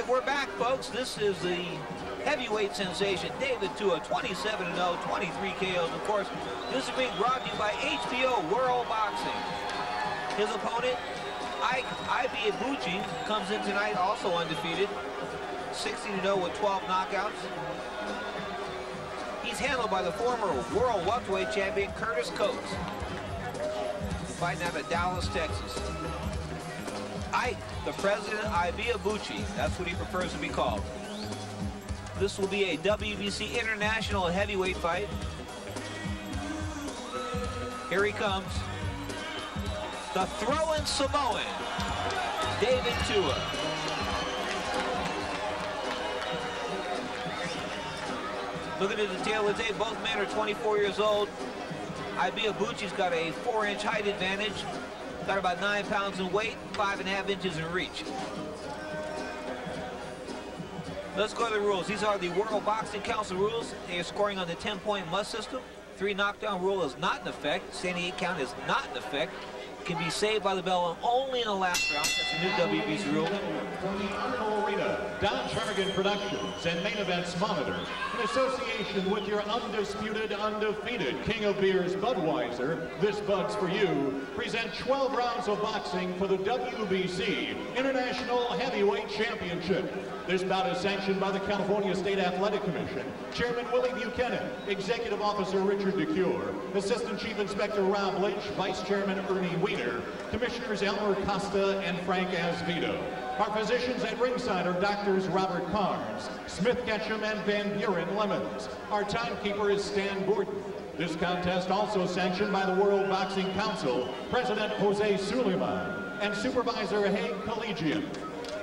right, we're back, folks. This is the heavyweight sensation, David Tua, 27-0, 23 KOs. Of course, this is being brought to you by HBO World Boxing. His opponent, Ibe Abuchi, comes in tonight also undefeated, 60-0 with 12 knockouts. He's handled by the former world welterweight champion, Curtis Coates, fighting out of Dallas, Texas. Ike, the president, Ibe Abuchi, that's what he prefers to be called. This will be a WBC International heavyweight fight. Here he comes. The throwing Samoan, David Tua. Looking at the tail of the day, both men are 24 years old. Ibe Abuchi's got a 4-inch height advantage. Got about 9 pounds in weight, 5.5 inches in reach. Let's go to the rules. These are the World Boxing Council rules. They are scoring on the 10-point must system. 3 knockdown rule is not in effect. Standing 8 count is not in effect. Can be saved by the bell only in the last round. That's a new WBC rule. From the Arco Arena, Don Chargan Productions and Main Events Monitor, in association with your undisputed, undefeated King of Beers, Budweiser, this Bud's for you, present 12 rounds of boxing for the WBC International Heavyweight Championship. This bout is sanctioned by the California State Athletic Commission, Chairman Willie Buchanan, Executive Officer Richard DeCure, Assistant Chief Inspector Rob Lynch, Vice Chairman Ernie Weiner, Commissioners Elmer Costa and Frank Azvito. Our physicians at ringside are Doctors Robert Carnes, Smith Ketchum, and Van Buren Lemons. Our timekeeper is Stan Gordon. This contest also sanctioned by the World Boxing Council, President Jose Suleiman, and Supervisor Haig Collegian.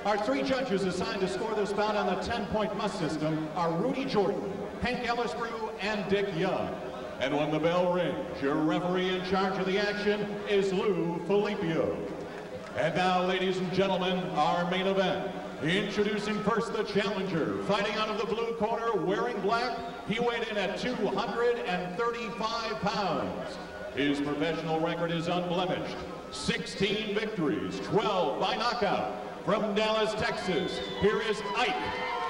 Our 3 judges assigned to score this bout on the 10-point must system are Rudy Jordan, Hank Ellisbrew, and Dick Young. And when the bell rings, your referee in charge of the action is Lou Filippo. And now, ladies and gentlemen, our main event. Introducing first the challenger, fighting out of the blue corner, wearing black. He weighed in at 235 pounds. His professional record is unblemished. 16 victories, 12 by knockout. From Dallas, Texas, here is Ike,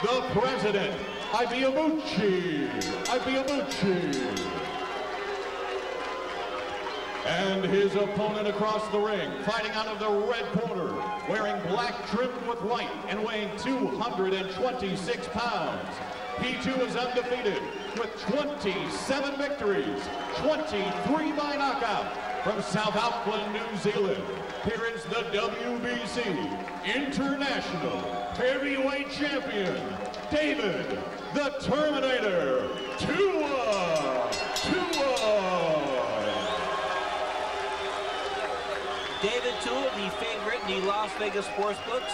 the president, Ibe Abuchi. Ibe Abuchi. And his opponent across the ring, fighting out of the red corner, wearing black trimmed with white and weighing 226 pounds. He too is undefeated with 27 victories, 23 by knockout. From South Auckland, New Zealand, here is the WBC International Heavyweight Champion, David the Terminator Tua. David Tua, the favorite in the Las Vegas sports books.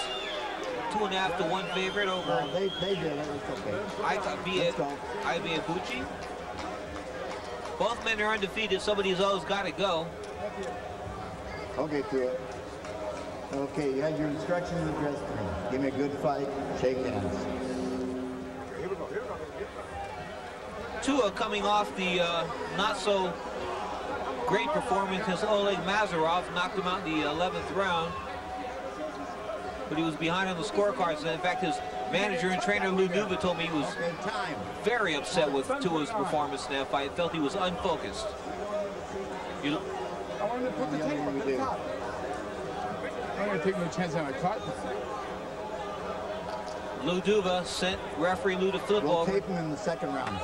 2.5 to 1 favorite over. They did it. It's okay. Ibe Abuchi. Both men are undefeated. Somebody's always got to go. Okay, Tua. Okay, you had your instructions addressed to me. Give me a good fight. Shake hands. Tua coming off the not so great performance against Oleg Mazarov, knocked him out in the 11th round. But he was behind on the scorecards. And in fact, his manager and trainer Lou Duva told me he was very upset with Tua's performance in that fight. Felt he was unfocused. I wanted to put the tape on the top. I'm going to take no chance on my cut. Lou Duva sent referee Lou to flip we'll over. Tape him in the 2nd round.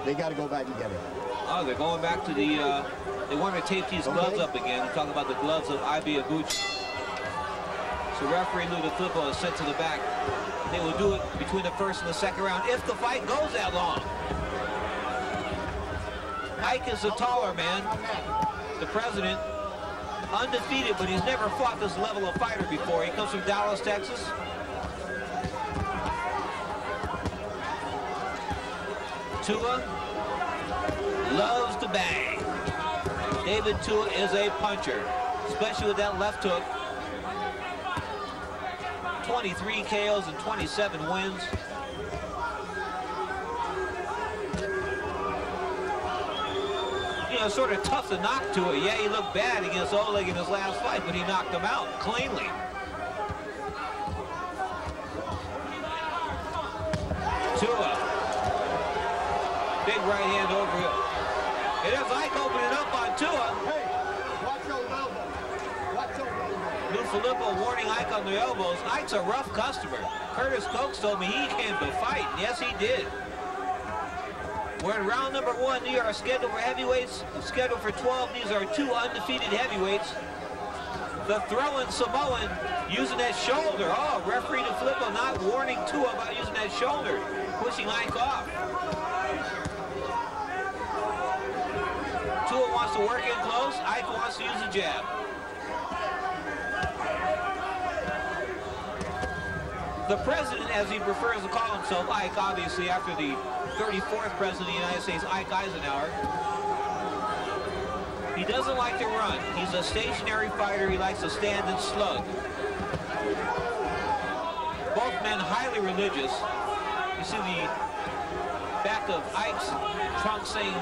They got to go back and get it. Oh, they're going back to the, they want to tape these gloves up again. They're talking about the gloves of Ibe Abuchi. So referee Lou DeFlippo is sent to the back. They will do it between the 1st and the 2nd round if the fight goes that long. Ike is a taller man, the president, undefeated, but he's never fought this level of fighter before. He comes from Dallas, Texas. Tua loves to bang. David Tua is a puncher, especially with that left hook. 23 KOs and 27 wins. You know, sort of tough to knock Tua. Yeah, he looked bad against Oleg in his last fight, but he knocked him out cleanly. Tua. Big right hand overhead. It is Ike opening up on Tua. Hey, watch your elbow. Watch your elbow. Lou Filippo warning Ike on the elbows. Ike's a rough customer. Curtis Coates told me he came to fight. Yes, he did. We're in round number 1. These are scheduled for heavyweights. Scheduled for 12. These are 2 undefeated heavyweights. The throwing Samoan using that shoulder. Oh, referee to Filippo not warning Tua about using that shoulder. Pushing Ike off. Tua wants to work in close. Ike wants to use a jab. The president, as he prefers to call himself, Ike, obviously after the 34th president of the United States, Ike Eisenhower, he doesn't like to run. He's a stationary fighter. He likes to stand and slug. Both men highly religious. You see the back of Ike's trunk saying,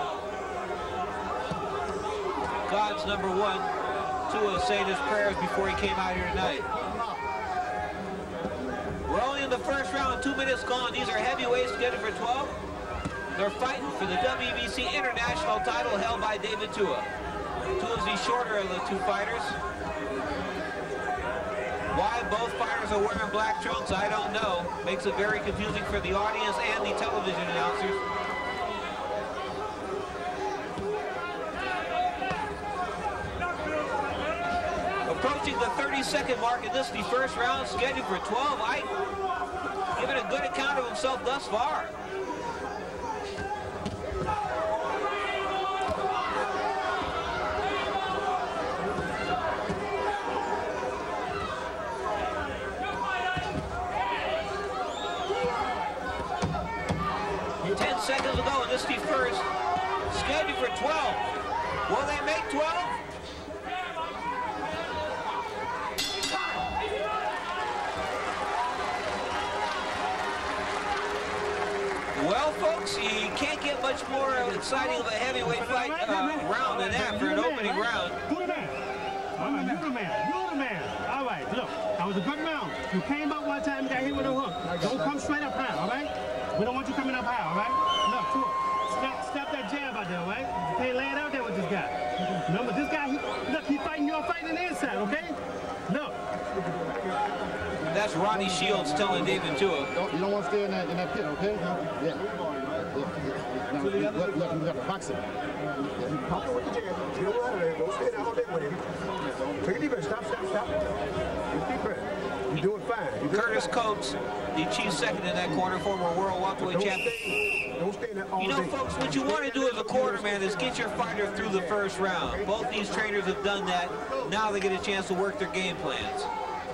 God's number 1. Tua saying his prayers before he came out here tonight. We're only in the first round, 2 minutes gone. These are heavyweights scheduled for 12. They're fighting for the WBC International title held by David Tua. Tua's the shorter of the 2 fighters. Why both fighters are wearing black trunks, I don't know. Makes it very confusing for the audience and the television announcers. Approaching the 30-second mark in this, the first round, scheduled for 12. Ike giving a good account of himself thus far. Seconds ago, and this is the first, scheduled for 12. Will they make 12? Well, folks, you can't get much more exciting of a heavyweight fight round than that for an opening round. You're the man. All right, you're the man. You're the man. All right, look, that was a good round. You came up one time and got hit with a hook. Don't come straight up high, all right? We don't want you coming up high, all right? Look, stop that jab out there, all right? You can't lay it out there with this guy. Remember, this guy, look, he's fighting your fight on the inside, okay? Look. That's Ronnie Shields telling David Tua. You don't want to stay in that pit, okay? Yeah. Now, look, we got the boxing. Pop with the jab. You don't run there. Don't stay there all day with him. Take a deep breath. Stop. Deep breath. You're doing fine. Curtis Coates, the chief second in that corner, former world welterweight champion. Don't stay in that all day. You know, folks, what you want to do as a quarterman is get your fighter through the first round. Both these trainers have done that. Now they get a chance to work their game plans.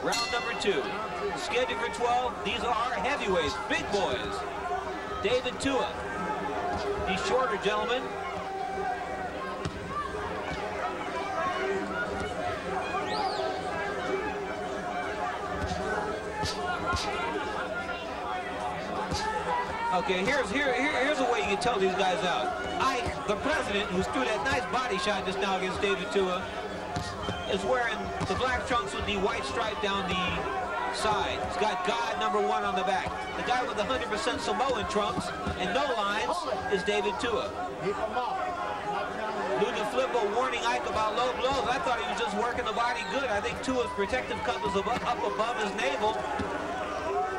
Round number 2, scheduled for 12. These are heavyweights, big boys. David Tua, the shorter gentleman. Okay, here's a way you can tell these guys out. Ike, the president, who threw that nice body shot just now against David Tua, is wearing the black trunks with the white stripe down the side. He's got God number 1 on the back. The guy with 100% Samoan trunks and no lines is David Tua. Lou Filippo warning Ike about low blows. I thought he was just working the body good. I think Tua's protective cup is up above his navel.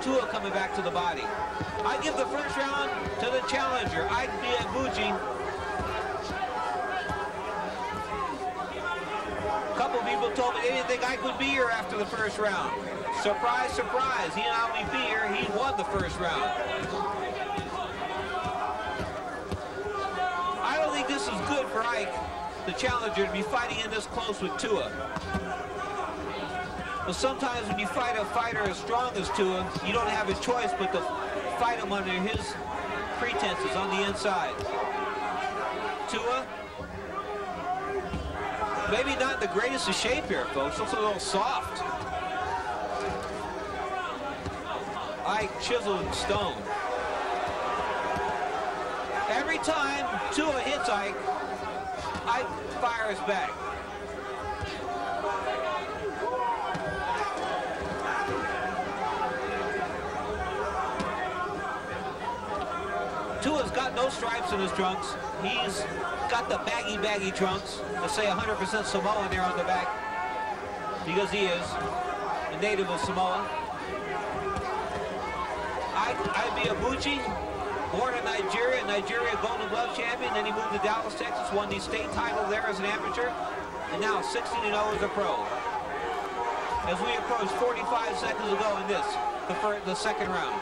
Tua coming back to the body. I give the first round to the challenger, Ibea Butchi. A couple people told me they didn't think Ike would be here after the first round. Surprise, surprise. He not only be here, he won the first round. I don't think this is good for Ike, the challenger, to be fighting in this close with Tua. But sometimes when you fight a fighter as strong as Tua, you don't have a choice but to fight him under his pretenses on the inside. Tua, maybe not the greatest of shape here, folks. Looks a little soft. Ike chiseled stone. Every time Tua hits Ike, Ike fires back. got no stripes in his trunks. He's got the baggy trunks that say 100% Samoan there on the back, because he is a native of Samoa. Ibe Abuchi, born in Nigeria, Golden Glove champion. Then he moved to Dallas, Texas, won the state title there as an amateur, and now 16-0 as a pro. As we approach 45 seconds to go in this, the second round.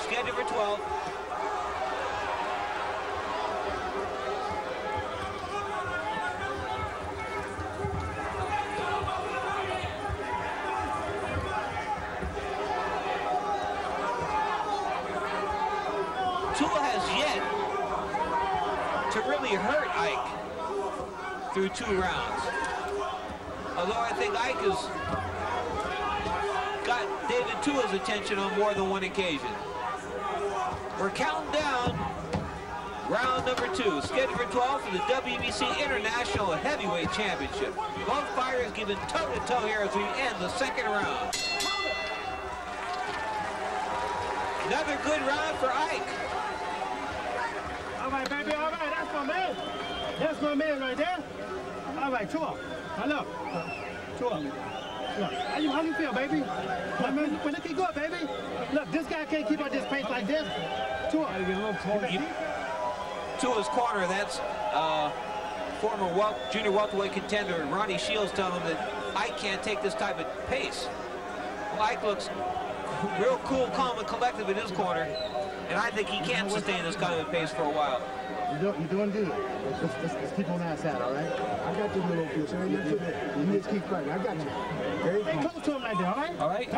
Scheduled for 12. Tua has yet to really hurt Ike through 2 rounds. Although I think Ike has got David Tua's attention on more than one occasion. We're counting down round number 2, scheduled for 12 for the WBC International Heavyweight Championship. Both fighters giving toe-to-toe here as we end the second round. Another good round for Ike. All right, baby, all right, that's my man. That's my man right there. All right, Tua. Hello. Tua. Look, how you feel, baby? I mean, we're looking good, baby. Look, this guy can't keep up this pace like this. Tua. Tua's corner, that's former junior welterweight contender Ronnie Shields telling him that Ike can't take this type of pace. Well, Ike looks real cool, calm, and collective in his corner, and I think he can sustain this kind of pace for a while. You're doing good. Let's keep on that side, all right? I got this little bitch. You just keep fighting. I got you. Stay close to him like that, all right? All right.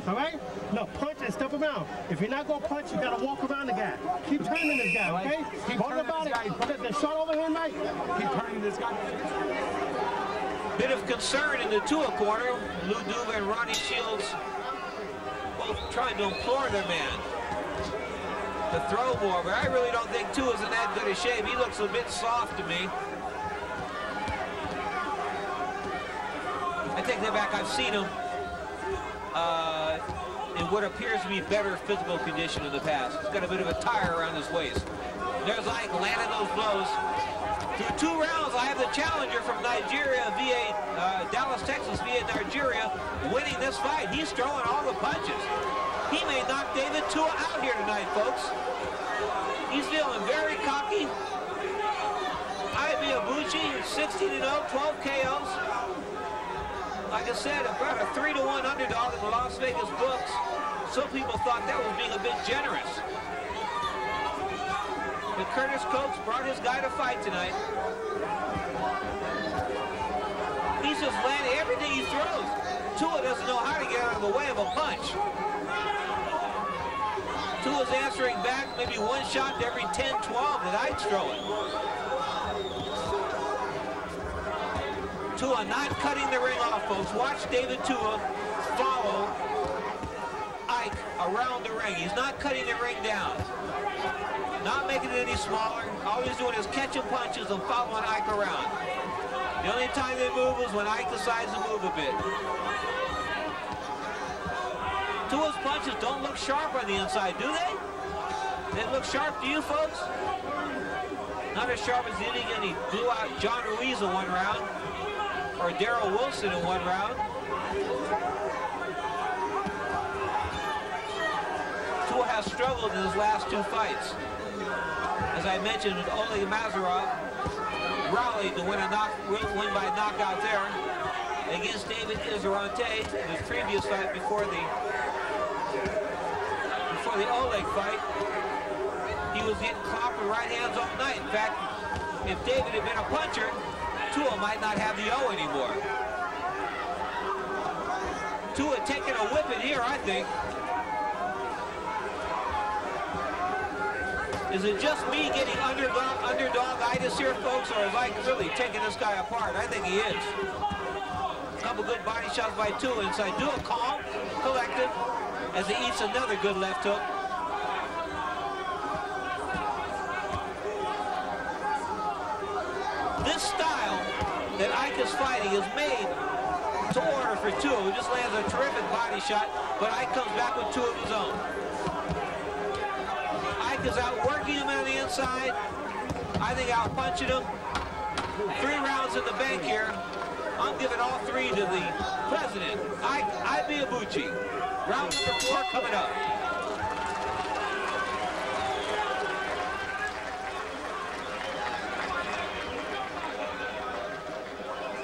All right? No, punch and step around. If you're not going to punch, you got to walk around the guy. Keep turning this guy, okay? Keep Hold turning about this guy. it. The shot over here, Mike. Keep turning this guy. Bit of concern in the Tua corner. Lou Duva and Ronnie Shields both trying to implore their man to throw more, but I really don't think Tua's in that good a shape. He looks a bit soft to me. I take that back. I've seen him in what appears to be better physical condition in the past. He's got a bit of a tire around his waist. There's Ike landing those blows. Through 2 rounds, I have the challenger from Nigeria via Dallas, Texas via Nigeria winning this fight. He's throwing all the punches. He may knock David Tua out here tonight, folks. He's feeling very cocky. Ibe Abuchi, 16-0, 12 KOs. Like I said, about a 3-1 underdog in the Las Vegas books. Some people thought that was being a bit generous. But Curtis Coates brought his guy to fight tonight. He's just landing everything he throws. Tua doesn't know how to get out of the way of a punch. Tua's answering back maybe one shot to every 10, 12 that Ike's throwing. Tua not cutting the ring off, folks. Watch David Tua follow Ike around the ring. He's not cutting the ring down. Not making it any smaller. All he's doing is catching punches and following Ike around. The only time they move is when Ike decides to move a bit. Tua's punches don't look sharp on the inside, do they? They look sharp to you, folks? Not as sharp as he blew out John Ruiz in 1 round, or Darrell Wilson in 1 round. Tua has struggled in his last 2 fights. As I mentioned, Oleg Mazarov rallied to win by knockout there against David Izarante in his previous fight before the Oleg fight. He was getting clopped with right hands all night. In fact, if David had been a puncher, Tua might not have the O anymore. Tua taking a whipping here, I think. Is it just me getting underdog-itis here, folks, or is Ike really taking this guy apart? I think he is. A couple good body shots by Tua inside. Tua calm, collected, as he eats another good left hook. This style that Ike is fighting is made to order for Tua, who just lands a terrific body shot, but Ike comes back with 2 of his own. Ike Ike is out working him on the inside. I think out punching him. 3 rounds in the bank here. I'm giving all 3 to the president, Ibe Abuchi. Round number 4 coming up.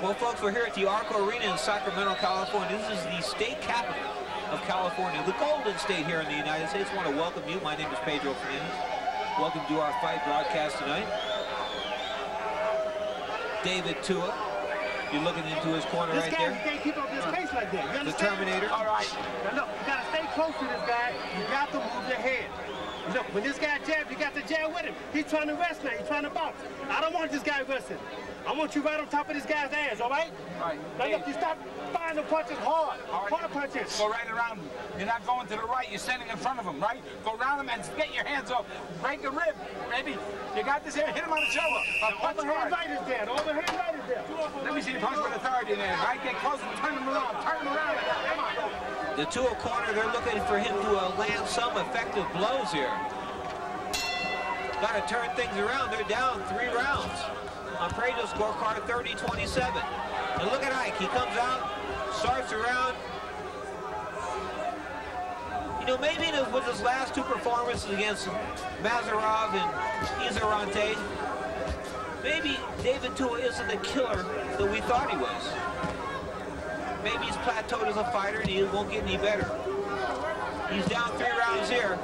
Well, folks, we're here at the Arco Arena in Sacramento, California. This is the state capital of California, the Golden State here in the United States. I want to welcome you. My name is Pedro Fernandez. Welcome to our fight broadcast tonight. David Tua, you're looking into his corner right there. This guy can't keep up this pace like that. You understand? The Terminator. All right. Now look, you got to stay close to this guy. You got to move your head. Look, when this guy jabs, you got to jab with him. He's trying to wrestle now. He's trying to box. I don't want this guy wrestling. I want you right on top of this guy's ass, all right? All right. Now look, you stop firing the punches hard. Hard punches. Go right around him. You're not going to the right. You're standing in front of him, right? Go around him and get your hands off. Break a rib, maybe. You got this here. Hit him on the shoulder. Overhand right is there. Overhand right is there. Let me see you punch with authority there, right? Get close and turn him around. Turn him around. Come on. The Tua corner, they're looking for him to land some effective blows here. Got to turn things around. They're down 3 rounds. On Parejo's scorecard, 30-27. And look at Ike. He comes out, starts around. You know, maybe with his last 2 performances against Mazarov and Izarante, maybe David Tua isn't the killer that we thought he was. Maybe he's plateaued as a fighter and he won't get any better. He's down 3 rounds here.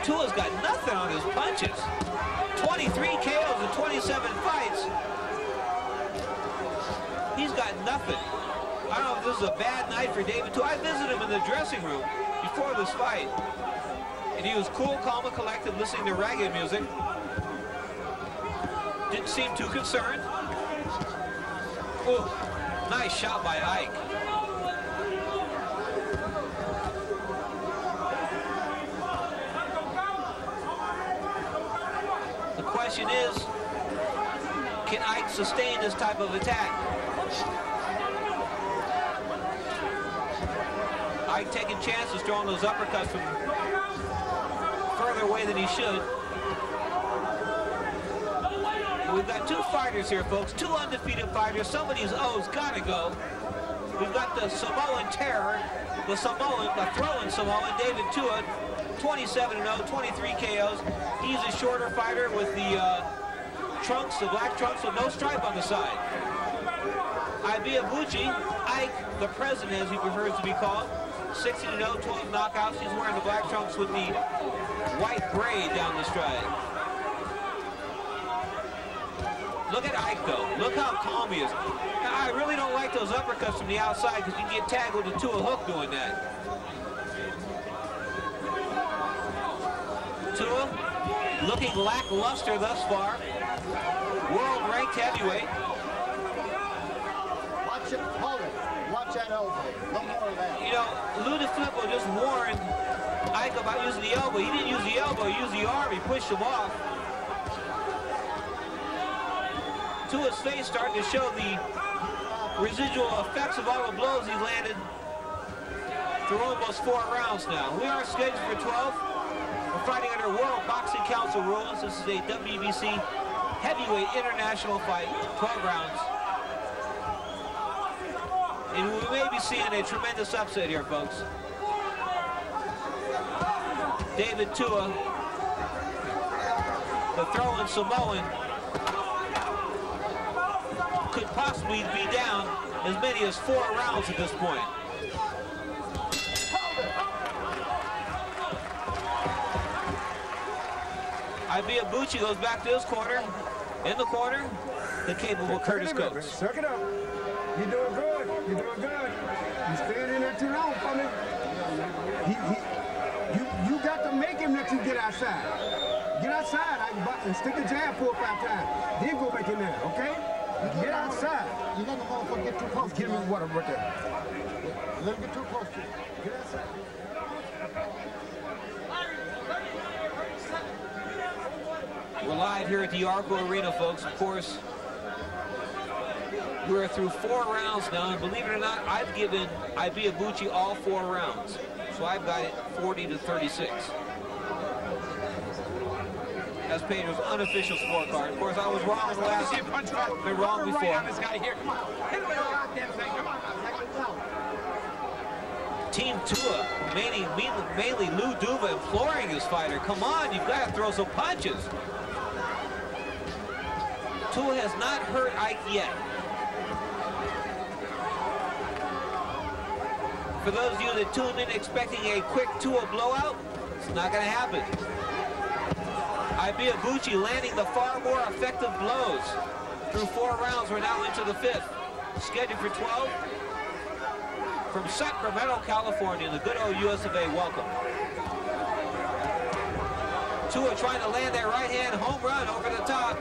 Tua's got nothing on his punches. 23 KOs in 27 fights. He's got nothing. I don't know if this is a bad night for David Tua. I visited him in the dressing room before this fight. And he was cool, calm, and collected, listening to reggae music. Didn't seem too concerned. Oh, nice shot by Ike. The question is, can Ike sustain this type of attack? Ike taking chances, throwing those uppercuts from further away than he should. We've got 2 fighters here, folks, 2 undefeated fighters. Somebody's O's got to go. We've got the Samoan terror, the throwing Samoan, David Tua, 27-0, 23 KOs. He's a shorter fighter with the trunks, the black trunks with no stripe on the side. Ibe Abuchi, Ike, the president as he prefers to be called, 60-0, 12 knockouts. He's wearing the black trunks with the white braid down the stride. Look at Ike though, look how calm he is. Now, I really don't like those uppercuts from the outside because you can get tangled into a hook doing that. Tua looking lackluster thus far. World ranked heavyweight. Watch it, hold it. Watch that elbow. No more of that. You know, Lou DeFilippo just warned Ike about using the elbow. He didn't use the elbow, he used the arm. He pushed him off. Tua's face starting to show the residual effects of all the blows he landed through almost 4 rounds now. We are scheduled for 12. We're fighting under World Boxing Council rules. This is a WBC heavyweight international fight, 12 rounds. And we may be seeing a tremendous upset here, folks. David Tua, the throwing Samoan, could possibly be down as many as 4 rounds at this point. Ibe Abuchi goes back to his corner. In the corner, the capable Curtis Coates. Suck it up. You're doing good. You're doing good. You staying in there too long for me. You got to make him let you get outside. Get outside and stick the jab 4 or 5 times. Then go back in there, okay? Get outside. You let the motherfucker get too close. Give me water right there. Let him get too close to you. Get outside. We're live here at the Arco Arena, folks. Of course, We're through 4 rounds now, and believe it or not, I've given Ibe Abuchi all 4 rounds. So I've got it 40-36. That's Pedro's unofficial scorecard. Of course, I was wrong in the last. Been wrong before. Right on this guy here. Come on. Hit him with the goddamn thing. Come on. Team Tua, mainly Lou Duva, imploring his fighter, come on, you've got to throw some punches. Tua has not hurt Ike yet. For those of you that tuned in expecting a quick Tua blowout, it's not going to happen. Ibe Abuchi landing the far more effective blows. Through 4 rounds, we're now into the 5th. Scheduled for 12. From Sacramento, California, the good old US of A, welcome. Tua trying to land that right hand home run over the top.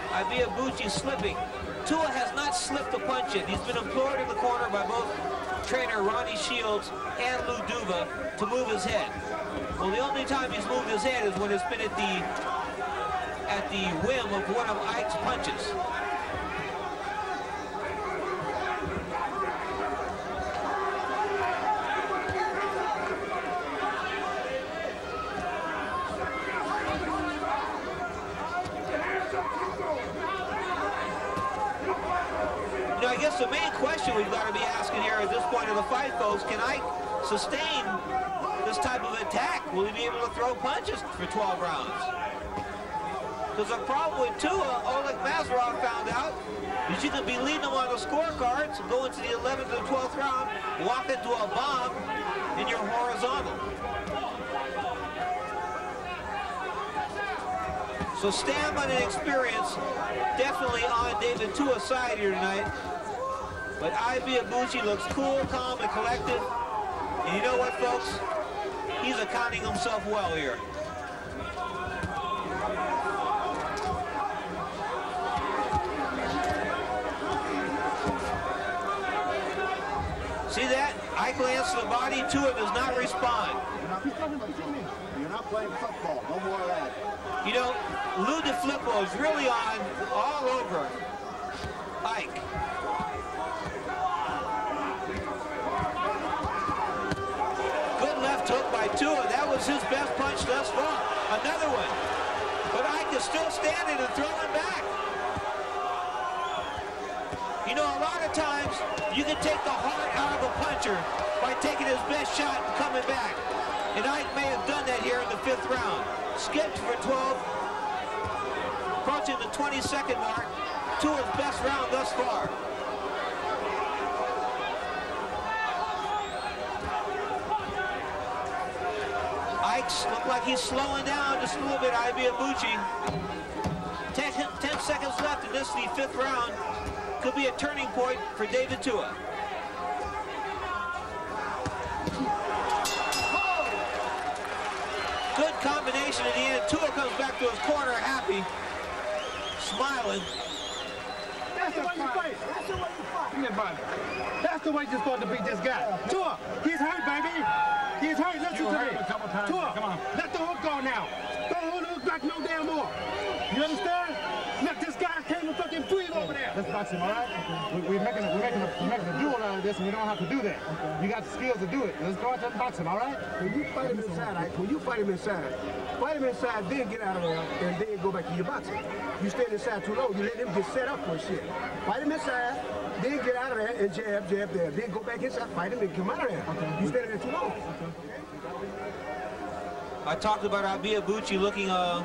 Ibe Abuchi slipping. Tua has not slipped a punch yet. He's been implored in the corner by both trainer Ronnie Shields and Lou Duva to move his head. Well, the only time he's moved his head is when it's been at the whim of one of Ike's punches. You know, I guess the main question we've got to be asking here at this point of the fight, folks, can Ike sustain this type of attack? Will he be able to throw punches for 12 rounds? Because the problem with Tua, Oleg Mazarov found out, is you can be leading him on the scorecards, go into the 11th or 12th round, walk into a bomb in your horizontal. So stamina and experience definitely on David Tua's side here tonight. But Ibe Abuchi looks cool, calm, and collected. And you know what, folks? He's accounting himself well here. See that? Ike lands to the body, Tua does not respond. You're not playing football. No more of that. You know, Lou DeFlippo is really on all over Ike. Good left hook by Tua. That was his best punch thus far. Another one. But Ike is still standing and throwing back. You know, a lot of times you can take the heart out of a puncher by taking his best shot and coming back. And Ike may have done that here in the 5th round. Skipped for 12, approaching the 22nd mark. Tua's best round thus far. Ike's look like he's slowing down just a little bit, Ibe Abuchi. 10 seconds left in this, the 5th round. Could be a turning point for David Tua. Good combination at the end. Tua comes back to his corner happy, smiling. That's the way you fight. That's the way you fight. Come here, buddy. That's the way you're supposed to beat this guy. Tua, he's hurt, baby. He's hurt. Listen to me. Tua, come on. Let the hook go now. Don't hold the hook back no damn more. You understand? Look, this guy came and fucking breathe over there. Let's box him, all right? We're making a duel out of this, and we don't have to do that. Okay. You got the skills to do it. Let's go out there and box him, all right? When you fight him inside, when you fight him inside, then get out of there, and then go back to your boxing. You stand inside too low, you let him get set up for shit. Fight him inside, then get out of there and jab there. Then go back inside, fight him, and come out of there. Okay. You standing there too low. I talked about Ibe Abuchi looking a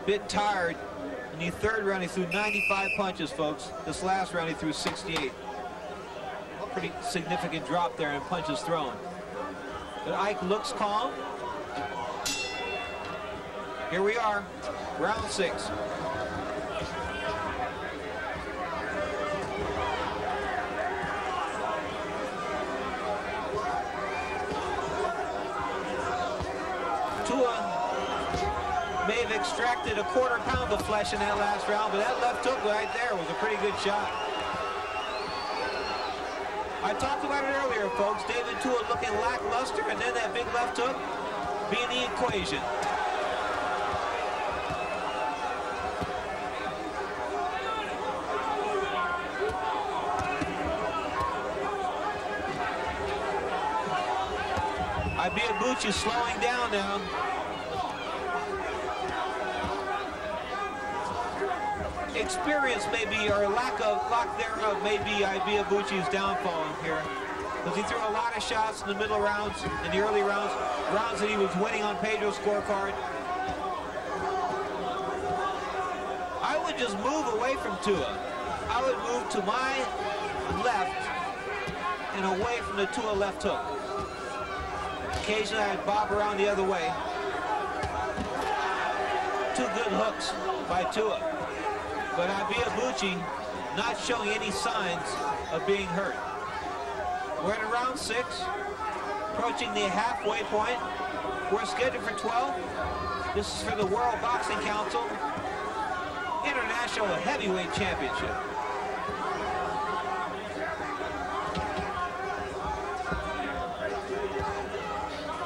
bit tired. In the 3rd round, he threw 95 punches, folks. This last round, he threw 68. Pretty significant drop there in punches thrown. But Ike looks calm. Here we are, round 6. Tua may have extracted a quarter pound of flesh in that last round, but that left hook right there was a pretty good shot. I talked about it earlier, folks. David Tua looking lackluster, and then that big left hook being the equation. Ibe Abuchi slowing down now. Experience maybe, or lack thereof, may be Ibe Abuchi's downfall here. Because he threw a lot of shots in the middle rounds, in the early rounds that he was winning on Pedro's scorecard. I would just move away from Tua. I would move to my left and away from the Tua left hook. Occasionally I'd bob around the other way. Two good hooks by Tua. But Ibe Abuchi not showing any signs of being hurt. We're in round 6, approaching the halfway point. We're scheduled for 12. This is for the World Boxing Council International Heavyweight Championship.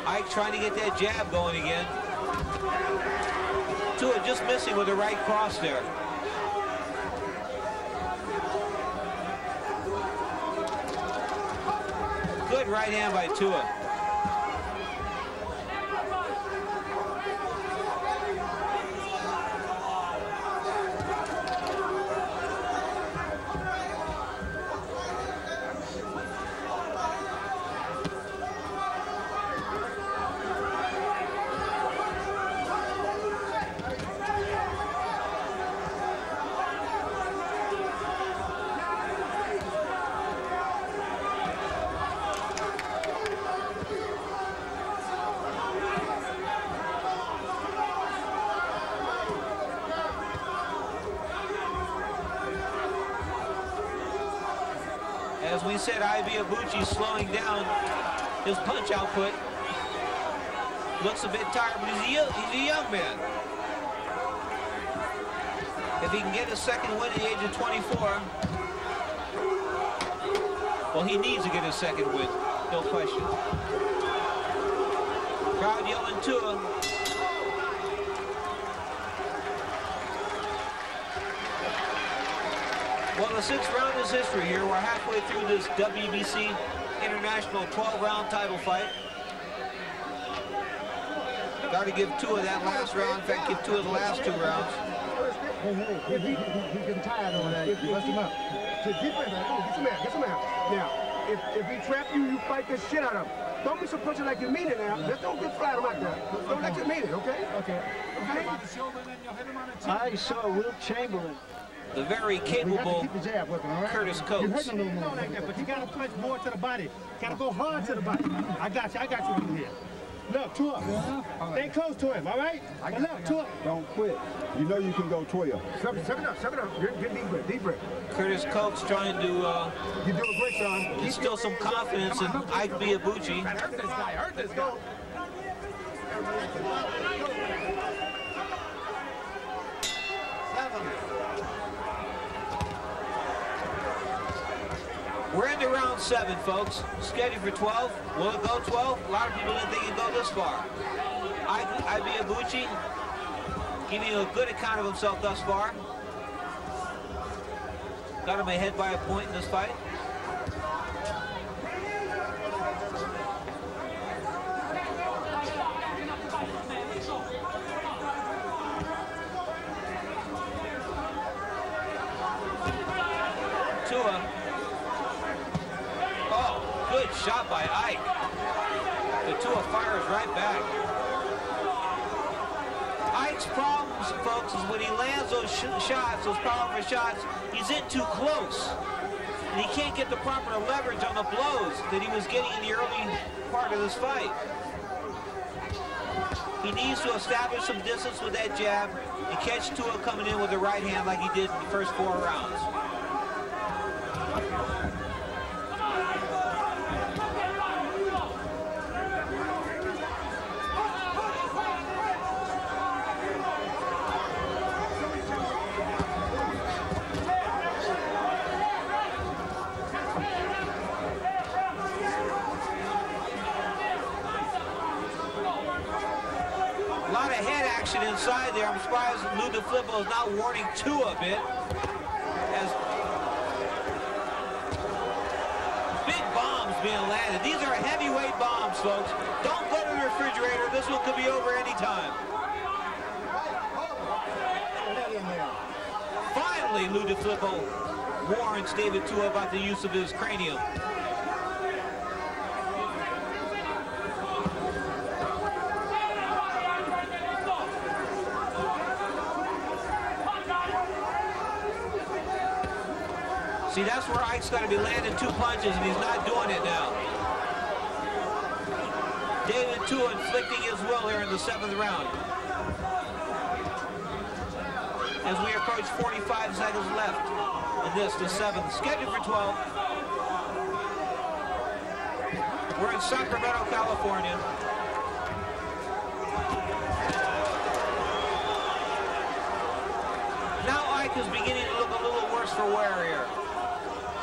Ike trying to get that jab going again. Tua just missing with the right cross there. Good right hand by Tua. As we said, Ibe Abuchi slowing down his punch output. Looks a bit tired, but he's a young man. If he can get a second win at the age of 24, well, he needs to get his second win, no question. Crowd yelling Tua. Well, the 6th round is history here. We're halfway through this WBC International 12-round title fight. Got to give Tua that last round. In fact, give Tua the last 2 rounds. Hey, he's getting tired over there. You bust him up. Get him out. Now, if he trap you, you fight the shit out of him. Don't be so punching like you mean it now. Just don't get flat him out there. Don't let you mean it, okay? Okay. I saw Will Chamberlain. The very capable Curtis Coates. You hurt him a little more like that, but you got to punch more to the body. Got to go hard to the body. I got you in here. Look, Tua. Stay close to him, all right? But look, Tua. Don't quit. You know you can go 12. Suck it up. Get deep breath. Curtis Coates trying to You're doing great, son. instill some confidence in Ibe Abuchi. Hurt this guy. We're into round 7, folks. Scheduled for 12. Will it go 12? A lot of people didn't think it'd go this far. Ibe Abuchi giving a good account of himself thus far. Got him ahead by a point in this fight. Tua. Oh, good shot by Ike. The Tua fires right back. Ike's problems, folks, is when he lands those shots, those powerful shots, he's in too close. And he can't get the proper leverage on the blows that he was getting in the early part of this fight. He needs to establish some distance with that jab and catch Tua coming in with the right hand like he did in the first 4 rounds. A lot of head action inside there. I'm surprised Lou DeFlippo is not warning Tua a bit. As big bombs being landed. These are heavyweight bombs, folks. Don't go refrigerator. This one could be over anytime. Finally, Lou DeFlippo warns David Tua about the use of his cranium. See, that's where Ike's got to be landing 2 punches, and he's not doing it now. David Tua inflicting his will here in the 7th round. As we approach 45 seconds left in this, the 7th, scheduled for 12. We're in Sacramento, California. Now Ike is beginning to look a little worse for wear here.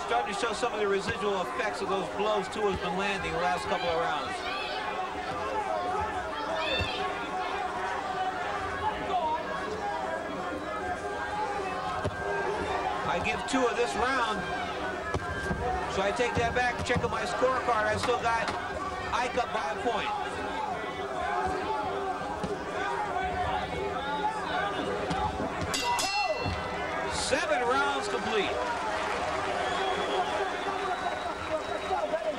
Starting to show some of the residual effects of those blows Tua's been landing the last couple of rounds. I give Tua this round, so I take that back, check on my scorecard. I still got Ike up by a point. Seven rounds complete.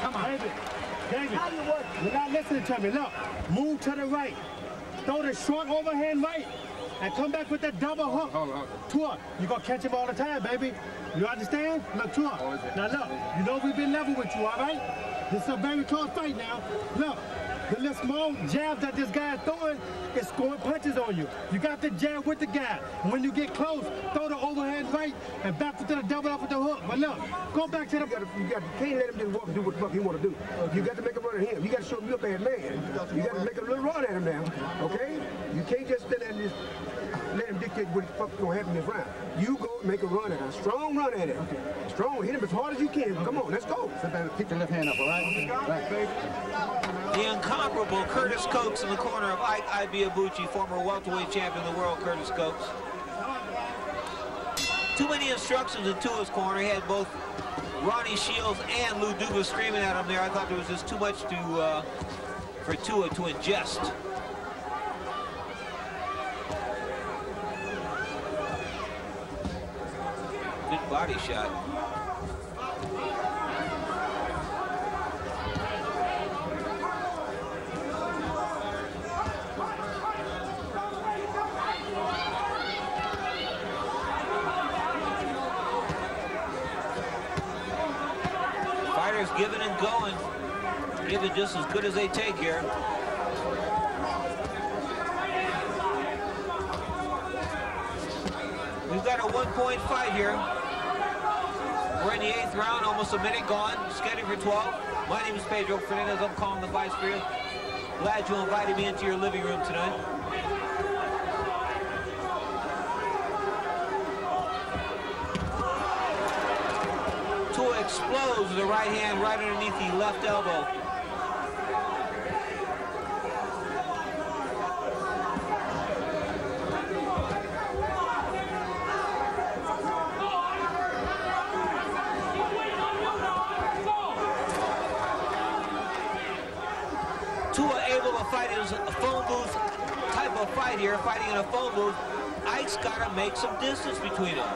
Come on. David, you're not listening to me. Look, move to the right. Throw the short overhand right. And come back with that double hook. Hold on. Tua, you're going to catch him all the time, baby. You understand? Look, Tua. Now, look, you know we've been level with you, all right? This is a very close fight now. Look, the little small jab that this guy is throwing is scoring punches on you. You got the jab with the guy. When you get close, throw the overhand right and back to the double up with the hook. But look, go back to the... You can't let him just walk and do what the fuck he want to do. You got to make a run at him. You got to show him you're a bad man. You got to make a little run at him now, okay? You can't just stand there and just let him dictate what the fuck's going to happen this round. You go make a run at him. A strong run at him. Okay. Strong. Hit him as hard as you can. Come on, let's go. Keep the left hand up, all right? The incomparable Curtis Coates in the corner of Ike Ibeabuchi, former welterweight champion of the world, Curtis Coates. Too many instructions in Tua's corner. He had both Ronnie Shields and Lou Duba screaming at him there. I thought there was just too much for Tua to ingest. Good body shot. Fighters giving and going, giving just as good as they take here. We've got a 1-point fight here. We're in the 8th round, almost a minute gone, scheduled for 12. My name is Pedro Fernandez. I'm calling the fights for you. Glad you invited me into your living room tonight. Tua explodes with the right hand right underneath the left elbow. Tua able to fight in a phone booth type of fight here, fighting in a phone booth. Ike's got to make some distance between them.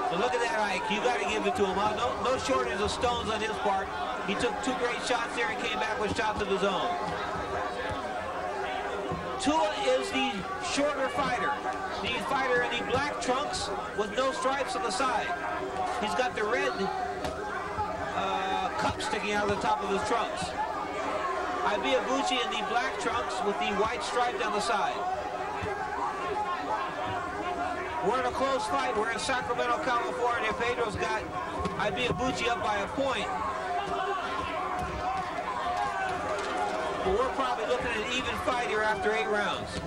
So look at that, Ike. You got to give it to him. No shortage of stones on his part. He took 2 great shots there and came back with shots of his own. Tua is the shorter fighter. The fighter in the black trunks with no stripes on the side. He's got the red cup sticking out of the top of his trunks. Ibeabuchi in the black trunks with the white stripe down the side. We're in a close fight. We're in Sacramento, California. Pedro's got Ibeabuchi up by a point. But we're probably looking at an even fight here after 8 rounds.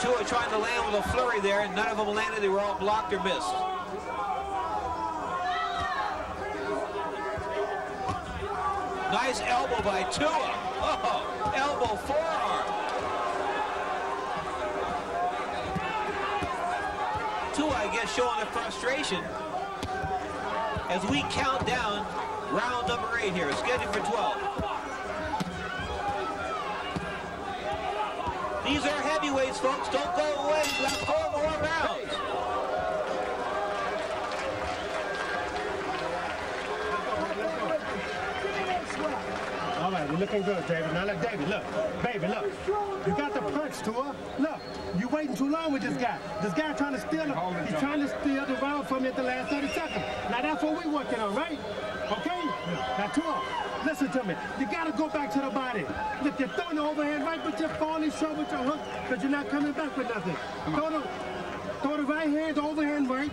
Tua trying to land with a flurry there, and none of them landed. They were all blocked or missed. Nice elbow by Tua. Oh, elbow forearm. Tua, I guess, showing the frustration as we count down round number 8 here, scheduled for 12. These are heavyweights, folks. Don't go away. We've got 4 more rounds. All right, you're looking good, David. Now look, David, look. Baby, look. You got the punch, Tua. Look, you waiting too long with this guy. This guy trying to steal it. He's trying to steal the round from you at the last 30 seconds. Now that's what we're working on, right? Okay? Now, Tua, listen to me. You got to go back to the body. Look, you're throwing the overhand right, but you're falling short with your hook because you're not coming back with nothing. Throw the right hand, the overhand right.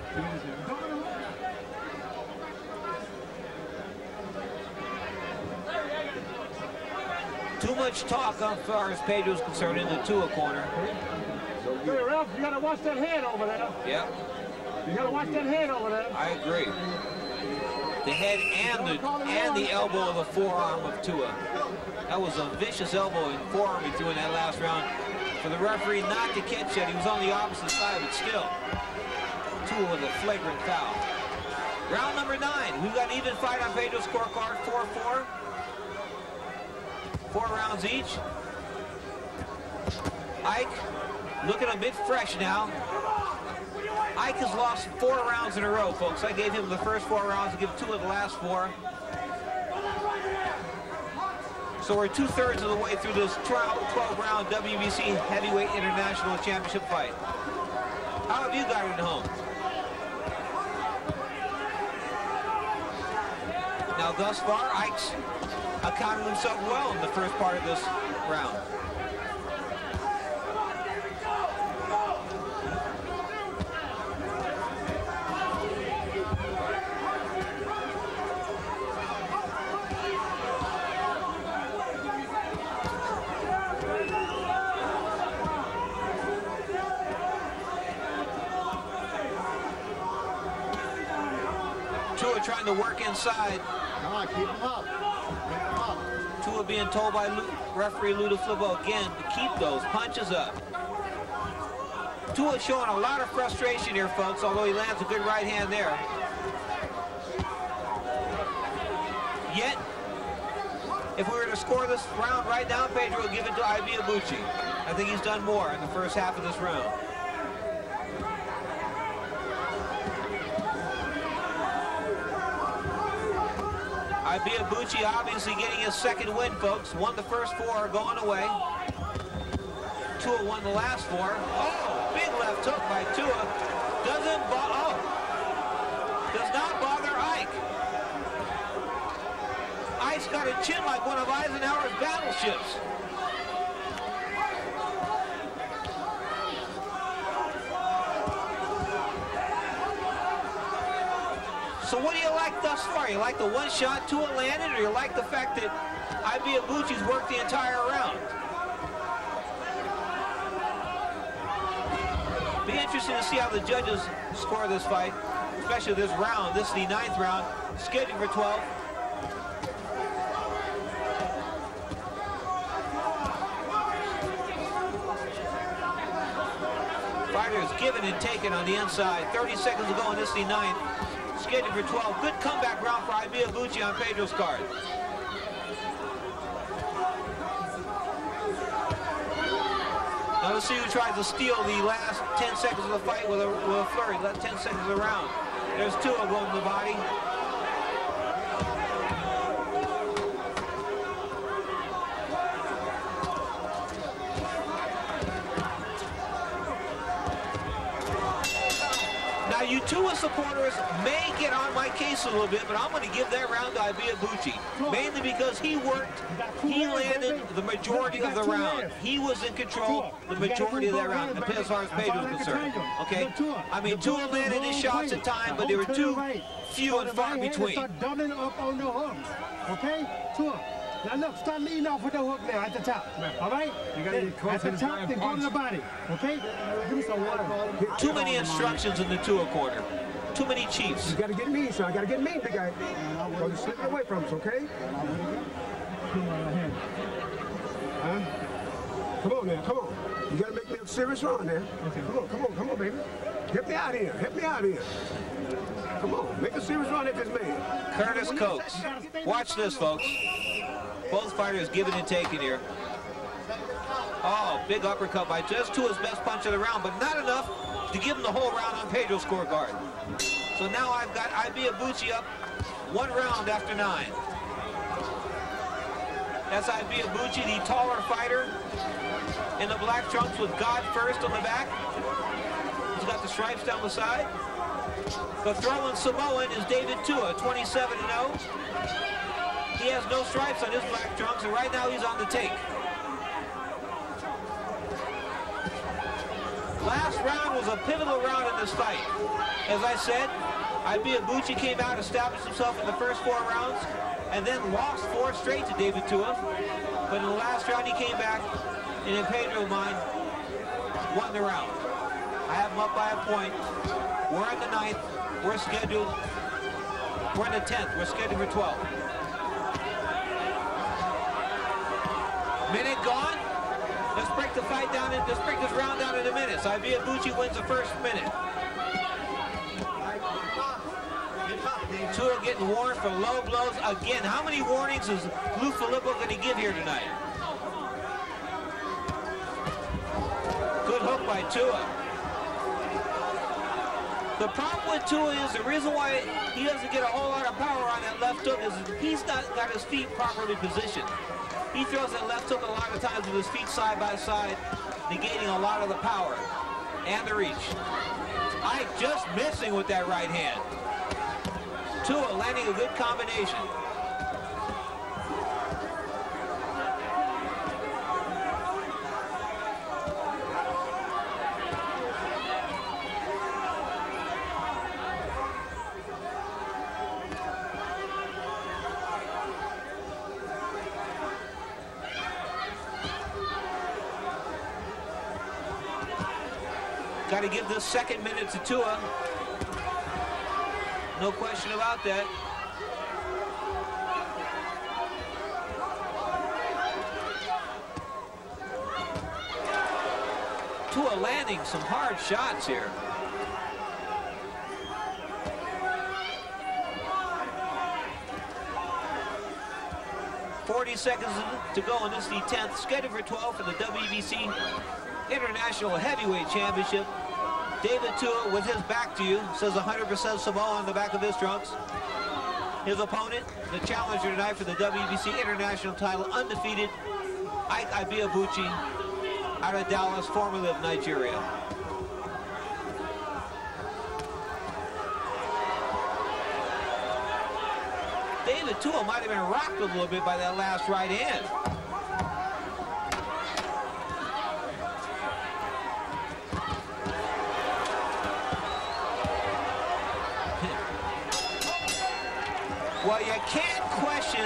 Too much talk as far as Pedro's concerned in the Tua corner. Hey, Ralph, you got to watch that head over there. Yeah. You got to watch that head over there. I agree. The head and the elbow of the forearm of Tua. That was a vicious elbow and forearm he threw in that last round. For the referee not to catch it, he was on the opposite side, but still. Tua with a flagrant foul. Round number 9. We've got an even fight on Pedro's scorecard, 4-4. 4 rounds each. Ike looking a bit fresh now. Ike has lost 4 rounds in a row, folks. I gave him the first 4 rounds, I give 2 of the last 4. So we're 2/3 of the way through this 12-round WBC Heavyweight International Championship fight. How have you got it at home? Now, thus far, Ike's accounted himself well in the first part of this round. Tua trying to work inside. Come on, keep him up. Keep him up. Tua being told by referee Lou DeFlippo again to keep those punches up. Tua showing a lot of frustration here, folks, although he lands a good right hand there. Yet, if we were to score this round right now, Pedro would give it to Ibe Abuchi. I think he's done more in the first half of this round. Ibe Abuchi obviously getting his second win, folks. Won the first 4 going away. Tua won the last 4. Oh, big left hook by Tua. Does not bother Ike. Ike's got a chin like one of Eisenhower's battleships. So what do you like thus far? You like the one shot Tua landed, or you like the fact that Ibe Abuchi's worked the entire round? Be interesting to see how the judges score this fight, especially this round. This is the 9th round, scheduled for 12. Fighters given and taken on the inside. 30 seconds to go, and this is the 9th. Scheduled for 12. Good comeback round for Ibe Abuchi on Pedro's card. Now let's see who tries to steal the last 10 seconds of the fight with a flurry. Let 10 seconds of the round. There's Tua going to the body. Now, you Tua supporters may get on my case a little bit, but I'm going to give that round to Ibe Abuchi, mainly because he landed the majority of the round. He was in control the majority of that round, as far as Pedro is concerned. Okay? I mean, Tua landed his shots at time, but they were too few and far between. Start doubling up on the hook. Okay? Tua. Now look, start leading off with the hook now at the top. All right? You gotta get close at the top, then go to the body. Okay? Give me some water. Too many instructions in the Tua corner. Too many chiefs. You gotta get me, so I gotta get me, big guy. Don't slip away from us, okay? Huh? Come on now, come on. You gotta make me a serious run now. Okay. Come on, baby. Help me out here. Help me out here. Come on, make a serious run at this man. Curtis Coates. Watch this, folks. Both fighters giving and taking here. Oh, big uppercut by just Tua's best punch of the round, but not enough to give him the whole round on Pedro's scorecard. So now I've got Ibe Abuchi up 1 round after 9. That's Ibe Abuchi, the taller fighter in the black trunks with God first on the back. He's got the stripes down the side. The throwing Samoan is David Tua, 27-0. He has no stripes on his black trunks, and right now he's on the take. Last round was a pivotal round in this fight. As I said, Ibe Abuchi came out, established himself in the first 4 rounds, and then lost 4 straight to David Tua. But in the last round he came back, and in Pedro's mind, won the round. I have him up by a point. We're in the 9th. We're in the 10th. We're scheduled for 12. Minute gone. Let's break the fight down, and let's break this round down in a minute. So Ibe Abuchi wins the first minute. Tua getting warned for low blows again. How many warnings is Lou Filippo going to give here tonight? Good hook by Tua. The problem with Tua is the reason why he doesn't get a whole lot of power on that left hook is he's not got his feet properly positioned. He throws that left hook a lot of times with his feet side by side, negating a lot of the power and the reach. Ike just missing with that right hand. Tua landing a good combination. Got to give this second minute to Tua. No question about that. Tua landing some hard shots here. .40 seconds to go, and this is the 10th, scheduled for 12 for the WBC International Heavyweight Championship. David Tua with his back to you, says 100% Samoa on the back of his trunks. His opponent, the challenger tonight for the WBC International title, undefeated, Ibe Abuchi, out of Dallas, formerly of Nigeria. David Tua might have been rocked a little bit by that last right hand. Well, you can't question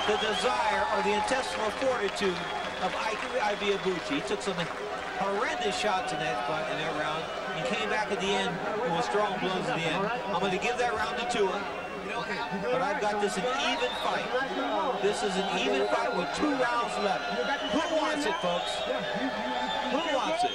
the desire or the intestinal fortitude of Ibe Abuchi. He took some horrendous shots in that round. He came back at the end with strong blows at the end. I'm going to give that round to Tua, but I've got this an even fight. This is an even fight with 2 rounds left. Who wants it, folks? Who wants it?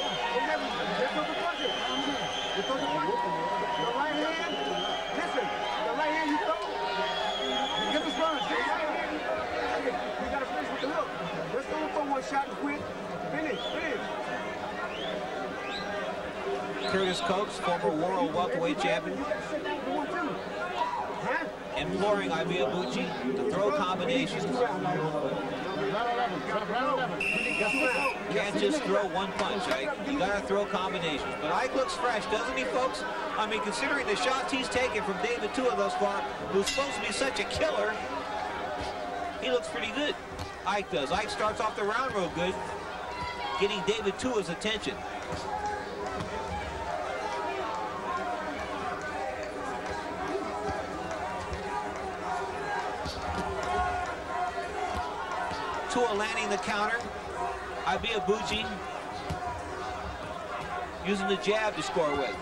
Shot and quit. Finish. Curtis Coates, former world welterweight champion, imploring Ibe Abuchi to throw combinations. Can't just throw one punch, Ike. You gotta throw combinations. But Ike looks fresh, doesn't he, folks? I mean, considering the shots he's taken from David Tua thus far, who's supposed to be such a killer, he looks pretty good. Ike does. Ike starts off the round real good, getting David Tua's attention. Tua landing the counter. Ibe Abuchi using the jab to score with.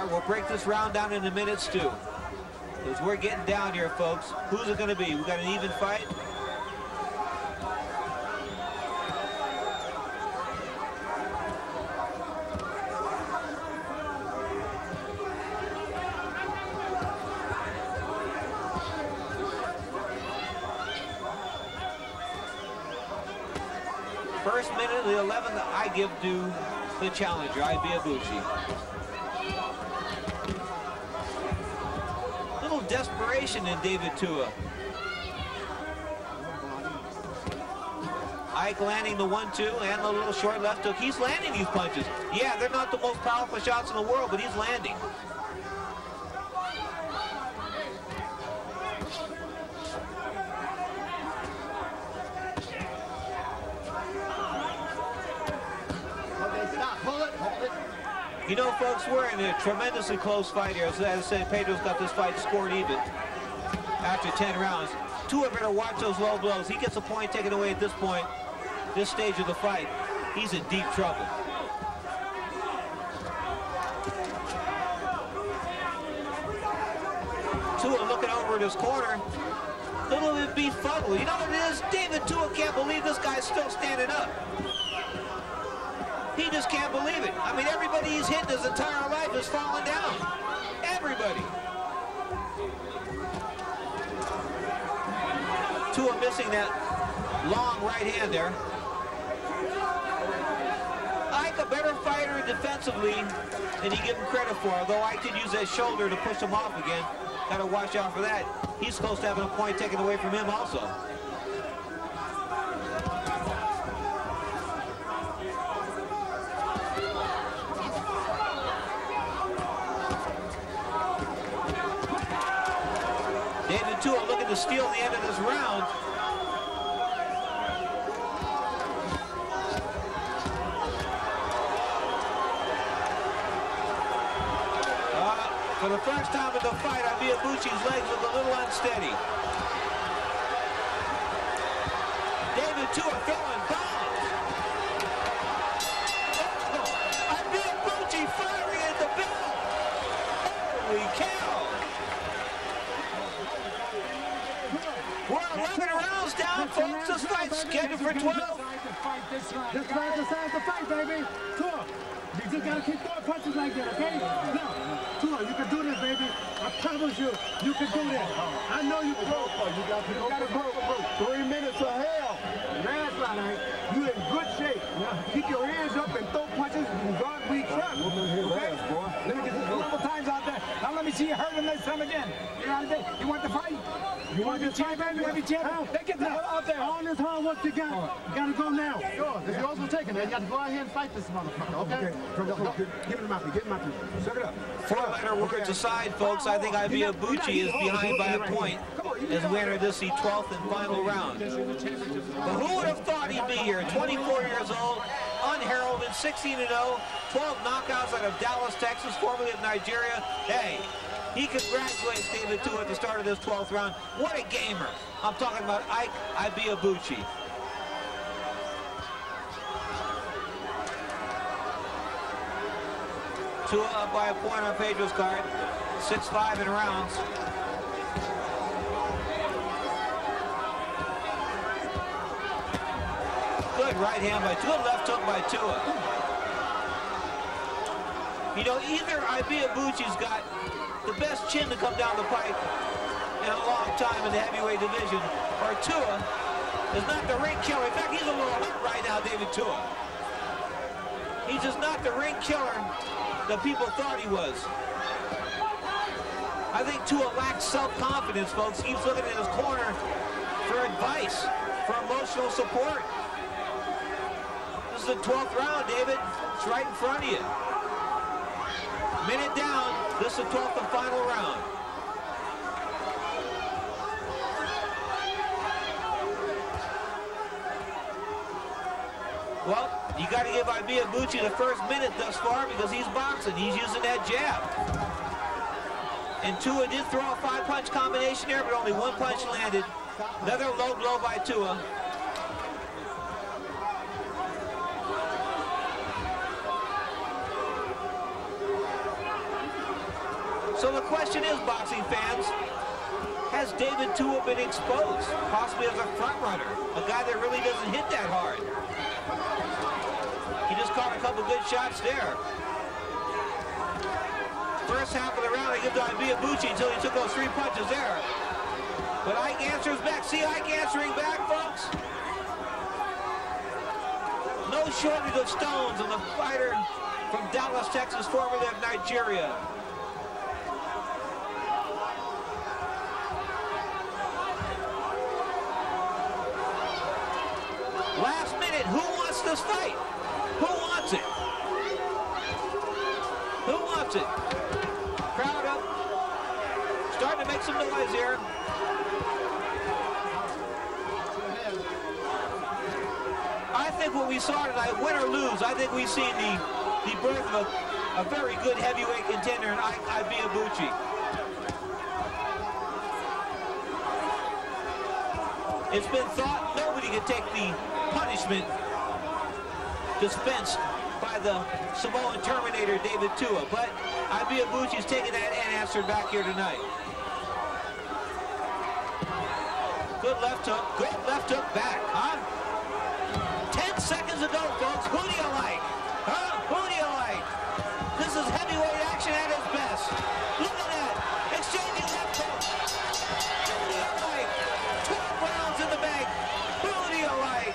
All right, we'll break this round down into minutes too. Because we're getting down here, folks. Who's it going to be? We got an even fight? First minute of the 11th, I give to the challenger, Ibe Abuchi. Little desperation in David Tua. Ike landing the 1-2 and the little short left hook. He's landing these punches. Yeah, they're not the most powerful shots in the world, but he's landing. You know, folks, we're in a tremendously close fight here. As I said, Pedro's got this fight scored even after 10 rounds. Tua better watch those low blows. He gets a point taken away at this point, this stage of the fight. He's in deep trouble. Tua looking over at his corner. Little bit befuddled. You know what it is? David Tua can't believe this guy's still standing up. He just can't believe it. I mean, everybody he's hit his entire life has fallen down. Everybody. Tua missing that long right hand there. Ike a better fighter defensively than he give him credit for, although Ike did use that shoulder to push him off again. Got to watch out for that. He's close to having a point taken away from him also. David Tua looking to steal the end of this round. For the first time in the fight, Ibe Abuchi's legs look a little unsteady. David Tua throwing bombs. Oh, Ibe Abuchi firing at the bell. Holy cow. We're 11 rounds down, folks. This fight's scheduled for 12. This fight decides the fight, baby. Tua, you just gotta keep throwing punches like that, okay? Now, Tua, you can do this, baby. I promise you, you can do this. I know you can. You gotta go. 3 minutes of hell. Last night, you in good shape. Keep your hands up and throw punches and guard weak shots. Okay? Let me get this a couple times out there. Now let me see you hurt him next time again. You want the fight? You want to fight, baby? You want to be champion? Then get the hell out there. All this hard work you got, you gotta go now. Sure, this yours will take it. You got to go out here and fight this motherfucker, okay? Give him my feet. Give him my feet. Suck it up. Four-letter words aside, folks, I think Ibe Abuchi is behind by a point as we enter this, the 12th and final round. But who would have thought he'd be here? 24 years old, unheralded, 16-0, 12 knockouts out of Dallas, Texas, formerly of Nigeria. Hey, he congratulates David Tua at the start of this 12th round. What a gamer. I'm talking about Ibe Abuchi. Tua up by a point on Pedro's card. 6-5 in rounds. Good right hand by Tua, left hook by Tua. You know, either Ibe Abuchi's got the best chin to come down the pike in a long time in the heavyweight division, or Tua is not the ring killer. In fact, he's a little hurt right now, David Tua. He's just not the ring killer that people thought he was. I think Tua lacks self-confidence, folks. He keeps looking in his corner for advice, for emotional support. This is the 12th round, David. It's right in front of you. Minute down, this is the 12th and final round. Well, you got to give Ibe Abuchi the first minute thus far because he's boxing. He's using that jab. And Tua did throw a 5-punch combination there, but only 1 punch landed. Another low blow by Tua. So the question is, boxing fans, has David Tua been exposed, possibly as a front runner, a guy that really doesn't hit that hard? He just caught a couple good shots there. First half of the round, I give to Ibe Abuchi until he took those 3 punches there. But Ike answers back. See Ike answering back, folks? No shortage of stones on the fighter from Dallas, Texas, formerly of Nigeria. Last minute, who wants this fight? Who wants it? Who wants it? Crowd up. Starting to make some noise here. I think what we saw tonight, win or lose, I think we've seen the birth of a very good heavyweight contender in Ibe Abuchi. It's been thought nobody could take the punishment dispensed by the Samoan Terminator David Tua, but Ibe Abuchi's taking that and answered back here tonight. Good left hook back, huh? 10 seconds ago, folks, who do you like? Huh? Who do you like? This is heavyweight action at its best. Look at that, exchanging left hooks. Who do you like? 12 rounds in the bank. Who do you like?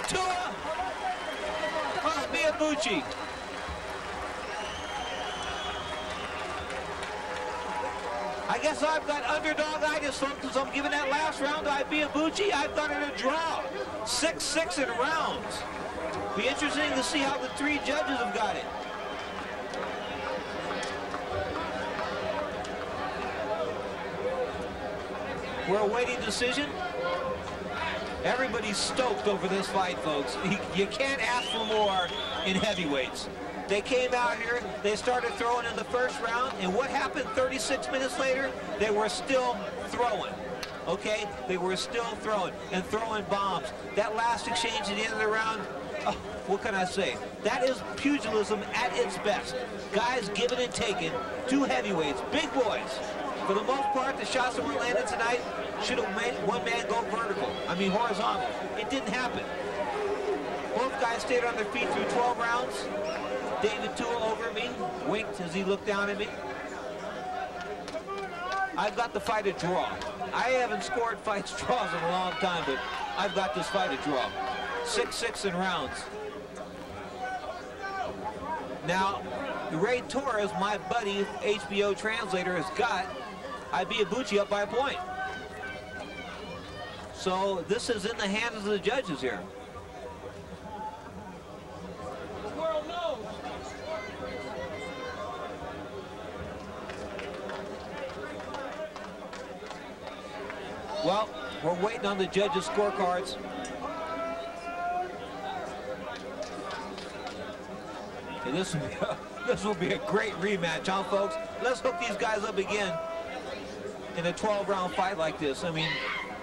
Tua or Ibe Abuchi? I guess I've got underdog-itis, folks, so I'm giving that last round to Ibe Abuchi. I've got it a draw. 6-6 in rounds. Be interesting to see how the 3 judges have got it. We're awaiting decision. Everybody's stoked over this fight, folks. You can't ask for more in heavyweights. They came out here, they started throwing in the first round, and what happened 36 minutes later? They were still throwing, okay? They were still throwing and throwing bombs. That last exchange at the end of the round, oh, what can I say? That is pugilism at its best. Guys giving and taking, 2 heavyweights, big boys. For the most part, the shots that were landed tonight should have made one man go vertical. I mean horizontal. It didn't happen. Both guys stayed on their feet through 12 rounds. David Tua over me, winked as he looked down at me. I've got the fight a draw. I haven't scored fights draws in a long time, but I've got this fight a draw. 6-6 in rounds. Now, Ray Torres, my buddy, HBO translator, has got Ibe Abuchi up by a point. So this is in the hands of the judges here. Well, we're waiting on the judges' scorecards. And this will be a great rematch, huh, folks? Let's hook these guys up again in a 12-round fight like this. I mean,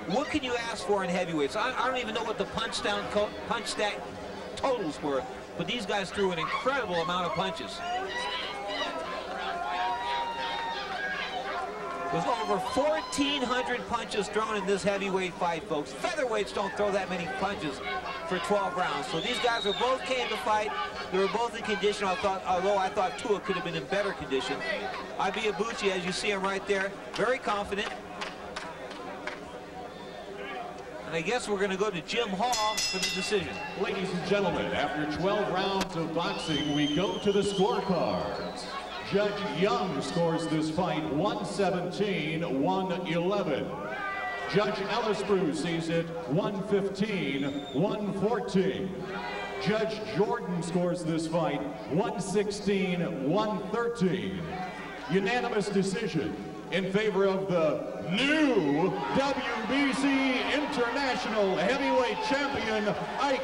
what can you ask for in heavyweights? I don't even know what the punch stack totals were, but these guys threw an incredible amount of punches. There's over 1,400 punches thrown in this heavyweight fight, folks. Featherweights don't throw that many punches for 12 rounds. So these guys were both came to fight. They were both in condition. Although I thought Tua could have been in better condition. Ibe Abuchi, as you see him right there, very confident. And I guess we're going to go to Jim Hall for the decision. Ladies and gentlemen, after 12 rounds of boxing, we go to the scorecards. Judge Young scores this fight 117-111. Judge Ellisbrew sees it 115-114. Judge Jordan scores this fight 116-113. Unanimous decision in favor of the new WBC International Heavyweight Champion, Ike,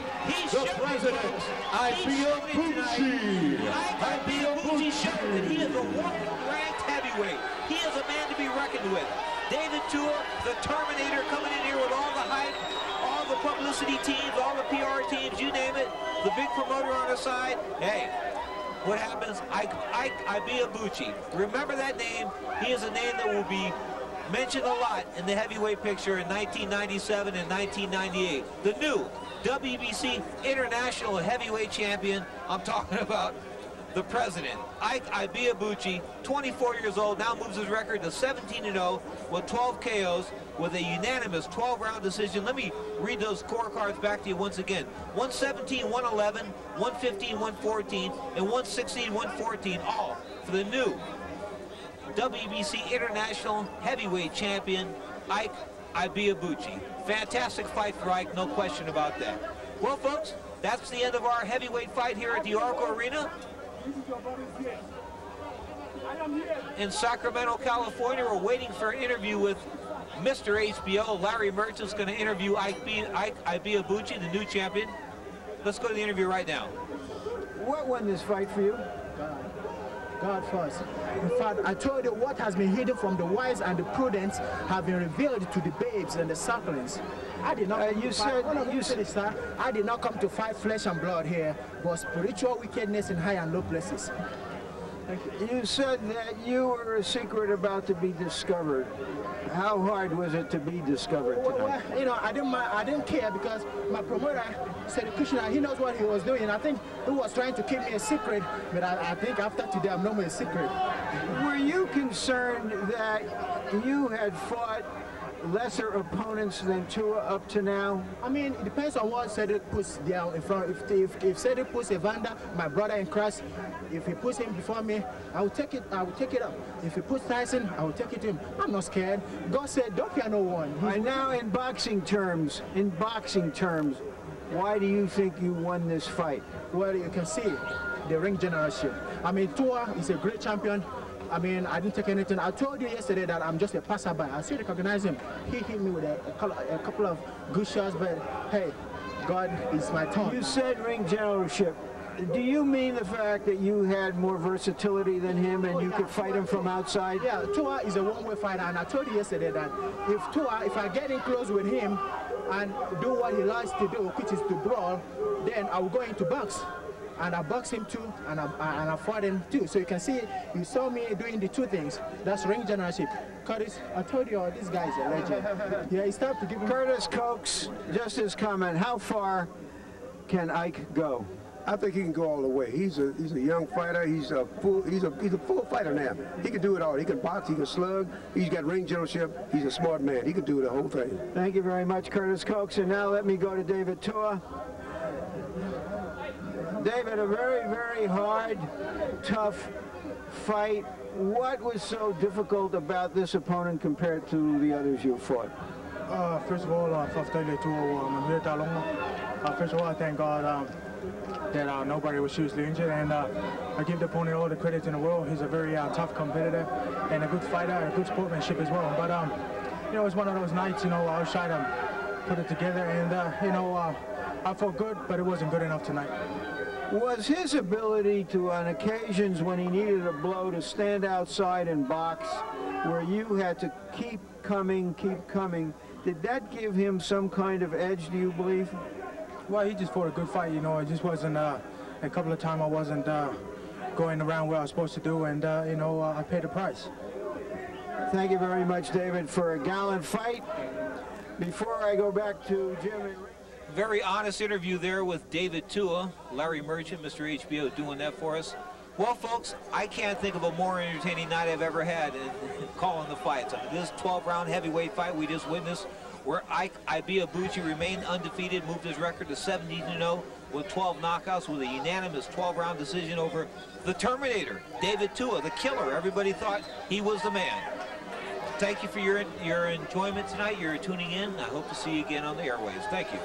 the President, Ibe Abuchi. Ibe Abuchi showed that he is a ranked heavyweight. He is a man to be reckoned with. David Tua, the Terminator, coming in here with all the hype, all the publicity teams, all the PR teams, you name it, the big promoter on the side. Hey, what happens? Ibe Abuchi. Remember that name. He is a name that will be mentioned a lot in the heavyweight picture in 1997 and 1998. The new WBC International Heavyweight Champion. I'm talking about the president, Ibe Abuchi, 24 years old, now moves his record to 17-0 with 12 KOs with a unanimous 12-round decision. Let me read those scorecards back to you once again. 117, 111, 115, 114, and 116, 114, all for the new WBC International Heavyweight Champion, Ibe Abuchi. Fantastic fight for Ike, no question about that. Well, folks, that's the end of our heavyweight fight here at the Oracle Arena in Sacramento, California. We're waiting for an interview with Mr. HBO. Larry Merchant's going to interview Ibe Abuchi, the new champion. Let's go to the interview right now. What won this fight for you? God first. In fact, I told you what has been hidden from the wise and the prudent have been revealed to the babes and the sucklings. I did not. I did not come to fight flesh and blood here, but spiritual wickedness in high and low places. You said that you were a secret about to be discovered. How hard was it to be discovered tonight? Well, you know, I didn't care because my promoter said, Krishna, he knows what he was doing. I think he was trying to keep me a secret, but I think after today I'm no more a secret. Were you concerned that you had fought lesser opponents than Tua up to now? I mean, it depends on what Cedric puts down in front. If Cedric puts Evander, my brother in Christ, if he puts him before me, I will take it up. If he puts Tyson, I will take it to him. I'm not scared. God said, don't fear no one. And now in boxing terms, why do you think you won this fight? Well, you can see the ring generation. I mean, Tua is a great champion. I mean, I didn't take anything. I told you yesterday that I'm just a passerby. I still recognize him. He hit me with a couple of good shots, but hey, God is my tongue. You said ring generalship. Do you mean the fact that you had more versatility than him and you could fight him from outside? Yeah, Tua is a one-way fighter, and I told you yesterday that if I get in close with him and do what he likes to do, which is to brawl, then I will go into box. And I boxed him too, and I fought him too. So you can see, you saw me doing the two things. That's ring generalship. Curtis, I told you, this guy is a legend. Yeah, it's time to give him... Curtis Coates, just his comment, how far can Ike go? I think he can go all the way. He's a young fighter. He's a full fighter now. He can do it all. He can box. He can slug. He's got ring generalship. He's a smart man. He can do the whole thing. Thank you very much, Curtis Coates. And now let me go to David Tua. David, a very, very hard, tough fight. What was so difficult about this opponent compared to the others you fought? First of all, I thank God that nobody was seriously injured, and I give the opponent all the credit in the world. He's a very tough competitor and a good fighter, and good sportsmanship as well. But you know, it's one of those nights. You know, I was trying to put it together, and you know, I felt good, but it wasn't good enough tonight. Was his ability to, on occasions when he needed a blow, to stand outside and box, where you had to keep coming, did that give him some kind of edge, do you believe? Well, he just fought a good fight, you know. It just wasn't, a couple of times I wasn't going around where I was supposed to do, and, you know, I paid the price. Thank you very much, David, for a gallant fight. Before I go back to Jimmy... Very honest interview there with David Tua. Larry Merchant, Mr. HBO, doing that for us. Well, folks, I can't think of a more entertaining night I've ever had in calling the fights. I mean, this 12-round heavyweight fight we just witnessed, where Ibe Abuchi remained undefeated, moved his record to 17-0 with 12 knockouts with a unanimous 12-round decision over the Terminator, David Tua, the killer. Everybody thought he was the man. Thank you for your enjoyment tonight, your tuning in. I hope to see you again on the airwaves. Thank you.